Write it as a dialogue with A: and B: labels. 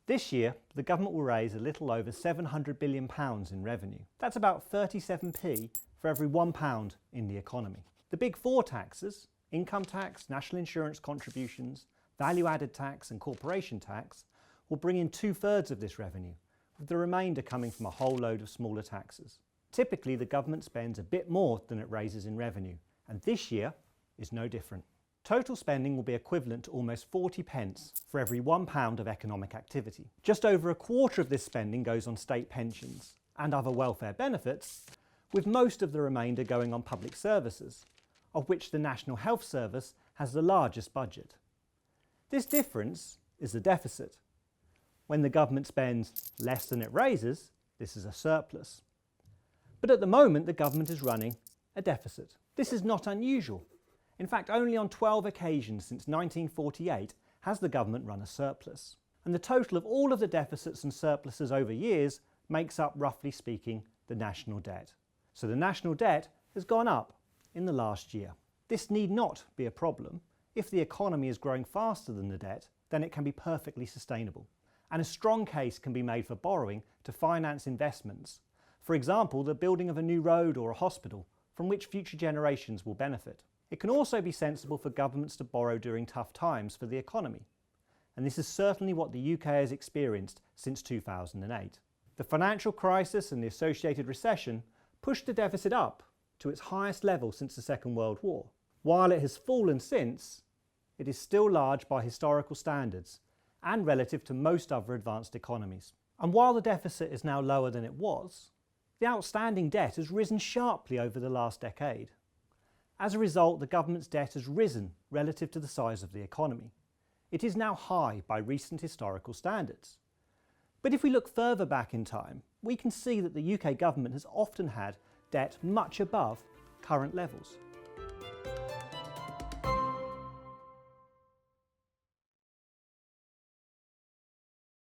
A: This year, the government will raise a little over £700 billion in revenue. That's about 37p for every £1 in the economy. The big four taxes, income tax, national insurance contributions, value-added tax and corporation tax, will bring in 2/3 of this revenue, with the remainder coming from a whole load of smaller taxes. Typically, the government spends a bit more than it raises in revenue, and this year is no different. Total spending will be equivalent to almost 40 pence for every £1 of economic activity. Just over a quarter of this spending goes on state pensions and other welfare benefits, with most of the remainder going on public services, of which the National Health Service has the largest budget. This difference is the deficit. When the government spends less than it raises, this is a surplus. But at the moment, the government is running a deficit. This is not unusual. In fact, only on 12 occasions since 1948 has the government run a surplus. And the total of all of the deficits and surpluses over years makes up, roughly speaking, the national debt. So the national debt has gone up in the last year. This need not be a problem. If the economy is growing faster than the debt, then it can be perfectly sustainable. And a strong case can be made for borrowing to finance investments. For example, the building of a new road or a hospital from which future generations will benefit. It can also be sensible for governments to borrow during tough times for the economy. And this is certainly what the UK has experienced since 2008. The financial crisis and the associated recession pushed the deficit up to its highest level since the Second World War. While it has fallen since, it is still large by historical standards and relative to most other advanced economies. And while the deficit is now lower than it was, the outstanding debt has risen sharply over the last decade. As a result, the government's debt has risen relative to the size of the economy. It is now high by recent historical standards. But if we look further back in time, we can see that the UK government has often had debt much above current levels.